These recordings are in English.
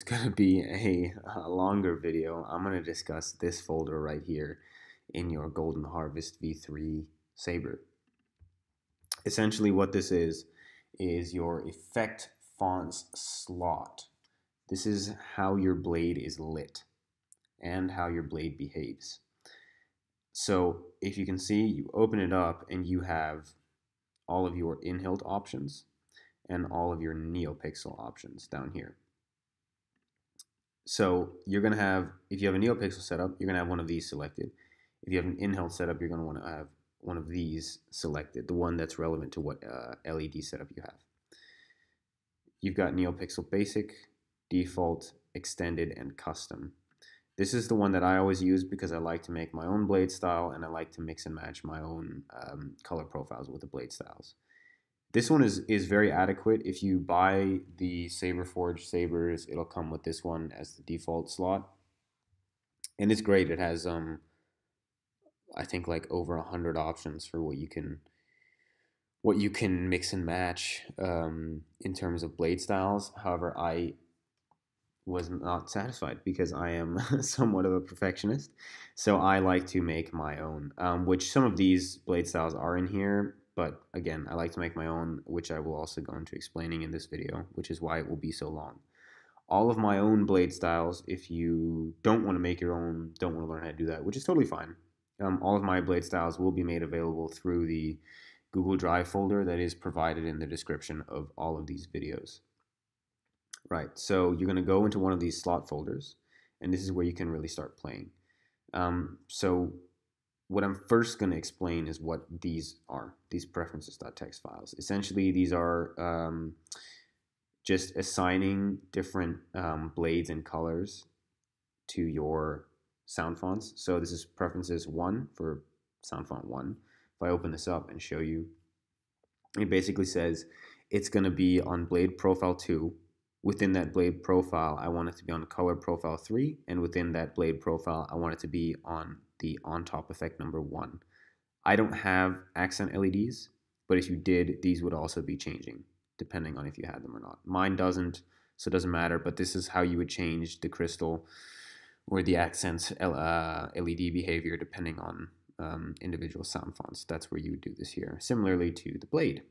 It's going to be a longer video. I'm going to discuss this folder right here in your Golden Harvest V3 Saber. Essentially what this is your effect fonts slot. This is how your blade is lit and how your blade behaves. So if you can see, you open it up and you have all of your inhilt options and all of your NeoPixel options down here. So you're going to have, if you have a NeoPixel setup, you're going to have one of these selected. If you have an inhilt setup, you're going to want to have one of these selected, the one that's relevant to what LED setup you have. You've got NeoPixel Basic, Default, Extended, and Custom. This is the one that I always use because I like to make my own blade style and I like to mix and match my own color profiles with the blade styles. This one is very adequate. If you buy the Saberforge sabers, it'll come with this one as the default slot. And it's great. It has, I think, like over 100 options for what you can mix and match in terms of blade styles. However, I was not satisfied because I am somewhat of a perfectionist. So I like to make my own, which some of these blade styles are in here. But again, I like to make my own, which I will also go into explaining in this video, which is why it will be so long. All of my own blade styles, if you don't want to make your own, don't want to learn how to do that, which is totally fine. All of my blade styles will be made available through the Google Drive folder that is provided in the description of all of these videos. Right, so you're going to go into one of these slot folders, and this is where you can really start playing. So what I'm first going to explain is what these are, these preferences.txt files. Essentially, these are just assigning different blades and colors to your sound fonts. So this is preferences 1 for sound font 1. If I open this up and show you, it basically says it's going to be on blade profile 2. Within that blade profile, I want it to be on color profile 3, and within that blade profile, I want it to be on the on top effect number 1. I don't have accent LEDs, but if you did, these would also be changing, depending on if you had them or not. Mine doesn't, so it doesn't matter, but this is how you would change the crystal or the accent LED behavior depending on individual sound fonts. That's where you would do this here, similarly to the blade.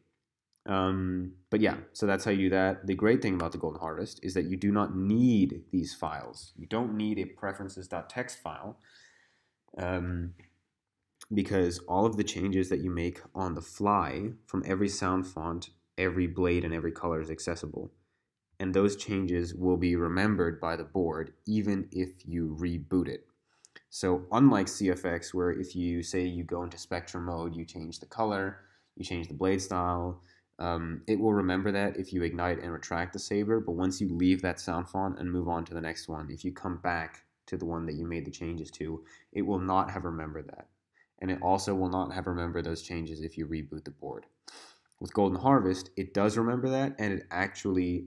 But yeah, so that's how you do that. The great thing about the Golden Harvest is that you do not need these files. You don't need a preferences.txt file because all of the changes that you make on the fly from every sound font, every blade, and every color is accessible. And those changes will be remembered by the board even if you reboot it. So unlike CFX, where if you say you go into spectrum mode, you change the color, you change the blade style, it will remember that if you ignite and retract the saber, but once you leave that sound font and move on to the next one, if you come back to the one that you made the changes to, it will not have remembered that. And it also will not have remembered those changes if you reboot the board. With Golden Harvest, it does remember that, and it actually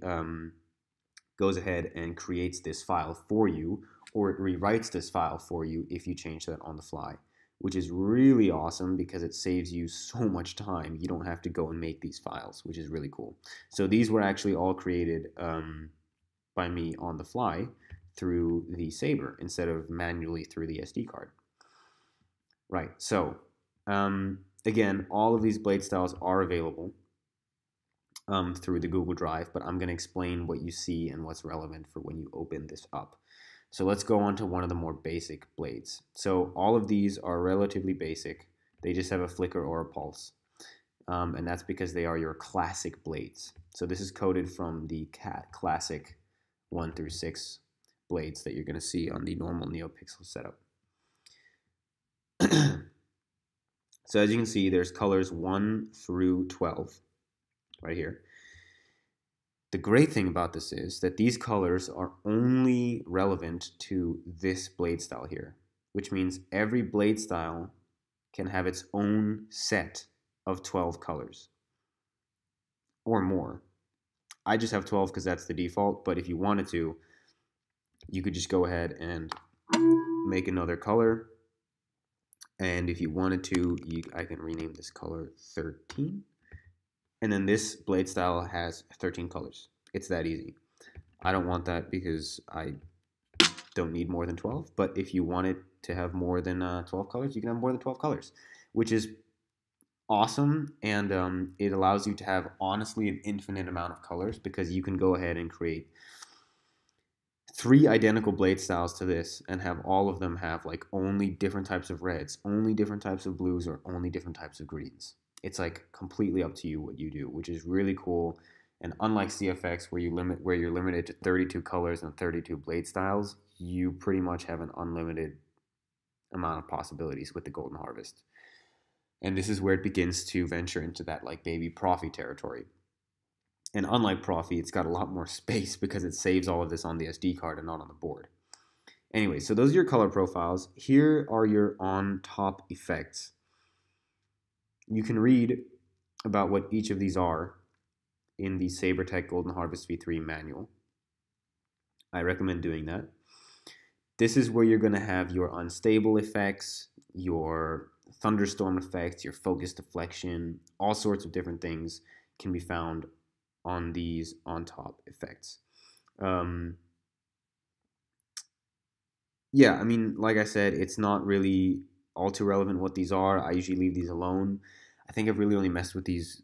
goes ahead and creates this file for you, or it rewrites this file for you if you change that on the fly, which is really awesome because it saves you so much time. You don't have to go and make these files, which is really cool. So these were actually all created by me on the fly through the Saber instead of manually through the SD card. Right, so again, all of these blade styles are available through the Google Drive, but I'm going to explain what you see and what's relevant for when you open this up. So let's go on to one of the more basic blades. So all of these are relatively basic. They just have a flicker or a pulse. And that's because they are your classic blades. So this is coded from the classic 1 through 6 blades that you're going to see on the normal NeoPixel setup. So as you can see, there's colors 1 through 12 right here. The great thing about this is that these colors are only relevant to this blade style here, which means every blade style can have its own set of 12 colors or more. I just have 12 because that's the default, but if you wanted to, you could just go ahead and make another color. And if you wanted to, I can rename this color 13. And then this blade style has 13 colors. It's that easy. I don't want that because I don't need more than 12. But if you want it to have more than 12 colors, you can have more than 12 colors, which is awesome. And it allows you to have honestly an infinite amount of colors because you can go ahead and create 3 identical blade styles to this and have all of them have like only different types of reds, only different types of blues, or only different types of greens. It's like completely up to you what you do, which is really cool. And unlike CFX where you're limited to 32 colors and 32 blade styles, you pretty much have an unlimited amount of possibilities with the Golden Harvest. And this is where it begins to venture into that like baby Profi territory. And unlike Profi, it's got a lot more space because it saves all of this on the SD card and not on the board. Anyway, so those are your color profiles. Here are your on-top effects. You can read about what each of these are in the Sabertech Golden Harvest V3 manual. I recommend doing that. This is where you're going to have your unstable effects, your thunderstorm effects, your focus deflection, all sorts of different things can be found on these on top effects. Yeah, I mean, like I said, it's not really all too relevant what these are. I usually leave these alone. I think I've really only messed with these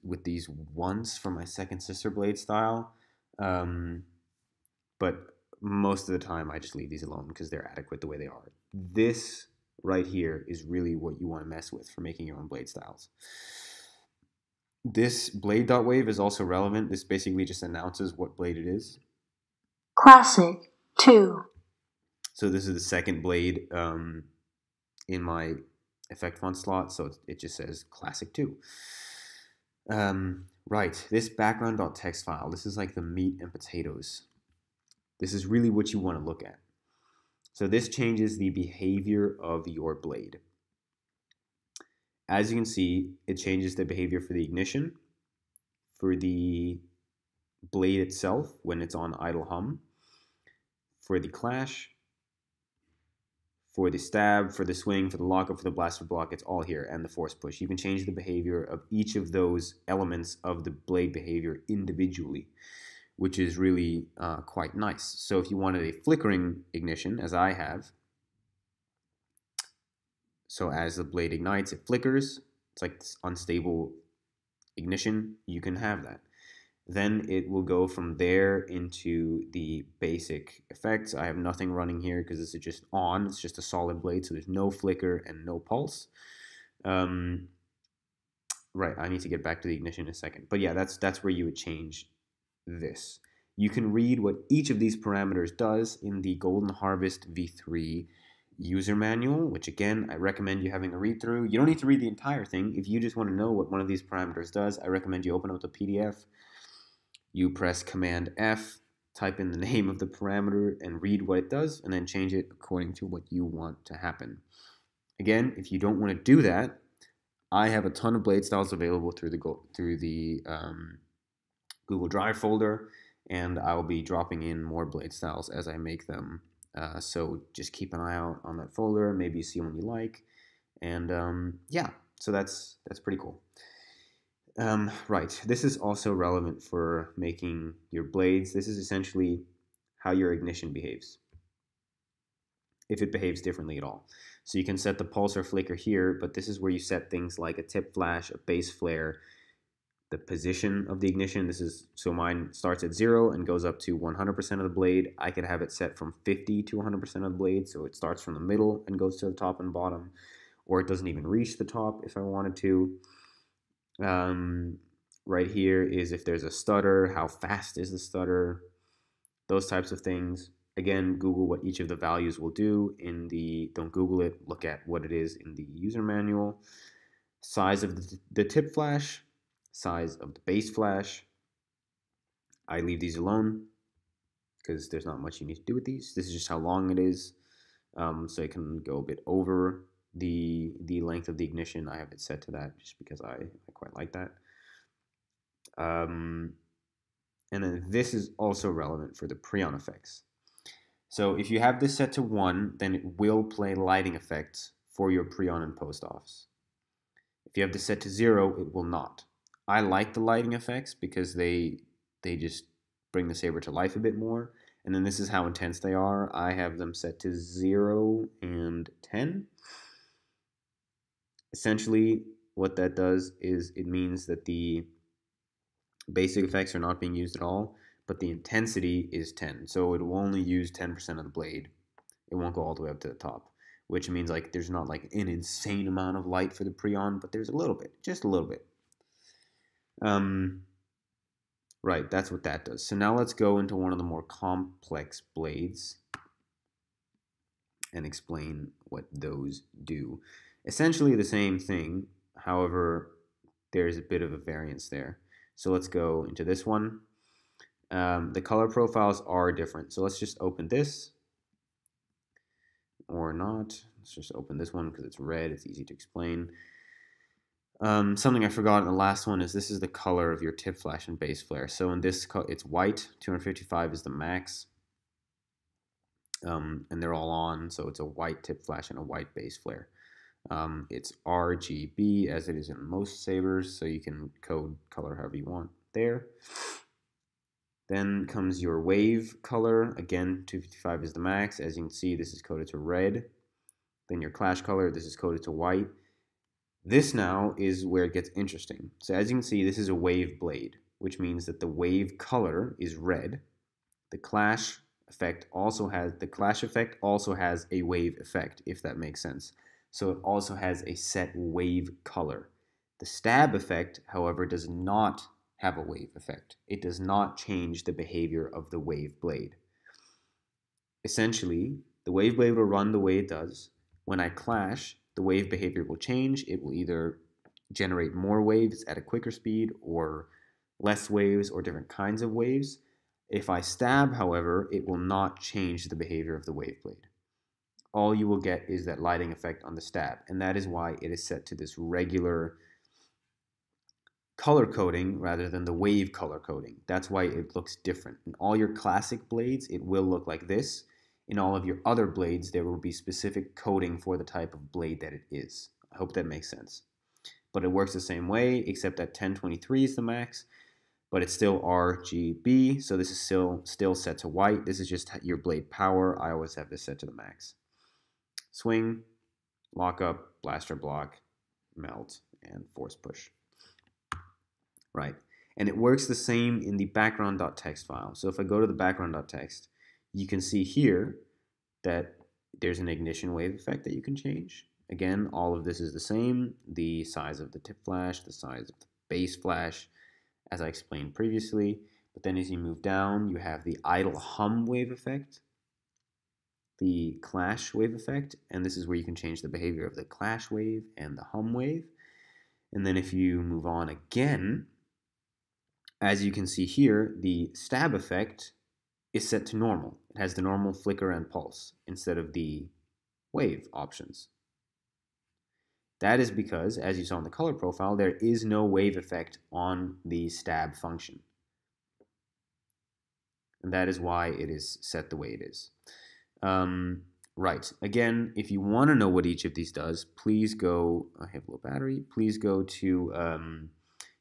once for my second sister blade style, but most of the time I just leave these alone because they're adequate the way they are. This right here is really what you want to mess with for making your own blade styles. This blade.wave is also relevant. This basically just announces what blade it is. Classic 2. So this is the second blade in my Effectfonts slot, so it just says Classic 2. Right, this background.txt file, this is like the meat and potatoes. This is really what you want to look at. So this changes the behavior of your blade. As you can see, it changes the behavior for the ignition, for the blade itself when it's on idle hum, for the clash, for the stab, for the swing, for the lockup, for the blaster block, it's all here, and the force push. You can change the behavior of each of those elements of the blade behavior individually, which is really quite nice. So if you wanted a flickering ignition, as I have, so as the blade ignites, it flickers. It's like this unstable ignition. You can have that. Then it will go from there into the basic effects. I have nothing running here because this is just on. It's just a solid blade, so there's no flicker and no pulse. Right, I need to get back to the ignition in a second. But yeah, that's where you would change this. You can read what each of these parameters does in the Golden Harvest V3 user manual, which again, I recommend you having a read through. You don't need to read the entire thing. If you just want to know what one of these parameters does, I recommend you open up the PDF. You press Command F, type in the name of the parameter and read what it does, and then change it according to what you want to happen. Again, if you don't want to do that, I have a ton of blade styles available through the Google Drive folder, and I'll be dropping in more blade styles as I make them. So just keep an eye out on that folder. Maybe you see one you like, and yeah, so that's pretty cool. Right, this is also relevant for making your blades. This is essentially how your ignition behaves, if it behaves differently at all. So you can set the pulse or flicker here, but this is where you set things like a tip flash, a base flare, the position of the ignition. This is, so mine starts at 0 and goes up to 100% of the blade. I could have it set from 50 to 100% of the blade, so it starts from the middle and goes to the top and bottom, or it doesn't even reach the top if I wanted to. Right here is if there's a stutter, how fast is the stutter, those types of things. Again, Google what each of the values will do in the, don't Google it, look at what it is in the user manual. Size of the tip flash, size of the base flash. I leave these alone because there's not much you need to do with these. This is just how long it is. So it can go a bit over the length of the ignition. I have it set to that just because I quite like that. And then this is also relevant for the pre-on effects. So if you have this set to 1, then it will play lighting effects for your pre-on and post-offs. If you have this set to 0, it will not. I like the lighting effects because they just bring the saber to life a bit more. And then this is how intense they are. I have them set to 0 and 10. Essentially, what that does is it means that the basic effects are not being used at all, but the intensity is 10. So it will only use 10% of the blade. It won't go all the way up to the top, which means like there's not like an insane amount of light for the pre-on, but there's a little bit, just a little bit. Right, that's what that does. So now let's go into one of the more complex blades and explain what those do. Essentially the same thing, however, there's a bit of a variance there. So let's go into this one. The color profiles are different. So let's just open this, or not. Let's just open this one because it's red. It's easy to explain. Something I forgot in the last one is this is the color of your tip flash and base flare. So in this, it's white. 255 is the max. And they're all on, so it's a white tip flash and a white base flare. It's RGB as it is in most sabers, so you can code color however you want there. Then comes your wave color. Again, 255 is the max. As you can see, this is coded to red. Then your clash color, this is coded to white. This now is where it gets interesting. So as you can see, this is a wave blade, which means that the wave color is red. The clash effect also has a wave effect, if that makes sense. So it also has a set wave color. The stab effect, however, does not have a wave effect. It does not change the behavior of the wave blade. Essentially, the wave blade will run the way it does. When I clash, the wave behavior will change. It will either generate more waves at a quicker speed or less waves or different kinds of waves. If I stab, however, it will not change the behavior of the wave blade. All you will get is that lighting effect on the stab, and that is why it is set to this regular color coding rather than the wave color coding. That's why it looks different. In all your classic blades, it will look like this. In all of your other blades, there will be specific coding for the type of blade that it is. I hope that makes sense. But it works the same way, except that 1023 is the max, but it's still RGB, so this is still set to white. This is just your blade power. I always have this set to the max. Swing, lock up, blaster block, melt, and force push. Right, and it works the same in the background.txt file. So if I go to the background.txt, you can see here that there's an ignition wave effect that you can change. Again, all of this is the same. The size of the tip flash, the size of the base flash, as I explained previously. But then as you move down, you have the idle hum wave effect, the clash wave effect, and this is where you can change the behavior of the clash wave and the hum wave. And then if you move on again, as you can see here, the stab effect is set to normal. It has the normal flicker and pulse instead of the wave options. That is because, as you saw in the color profile, there is no wave effect on the stab function. And that is why it is set the way it is. Right, again, if you want to know what each of these does, please go, I have a low battery, please go to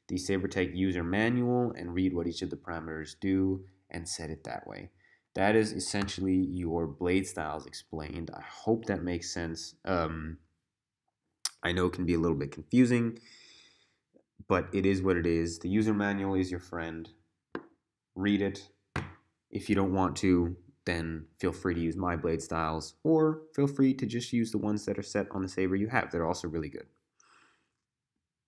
the SaberTech user manual and read what each of the parameters do and set it that way. That is essentially your blade styles explained. I hope that makes sense. I know it can be a little bit confusing, but it is what it is. The user manual is your friend. Read it. If you don't want to, then feel free to use my blade styles, or feel free to just use the ones that are set on the saber you have. They're also really good.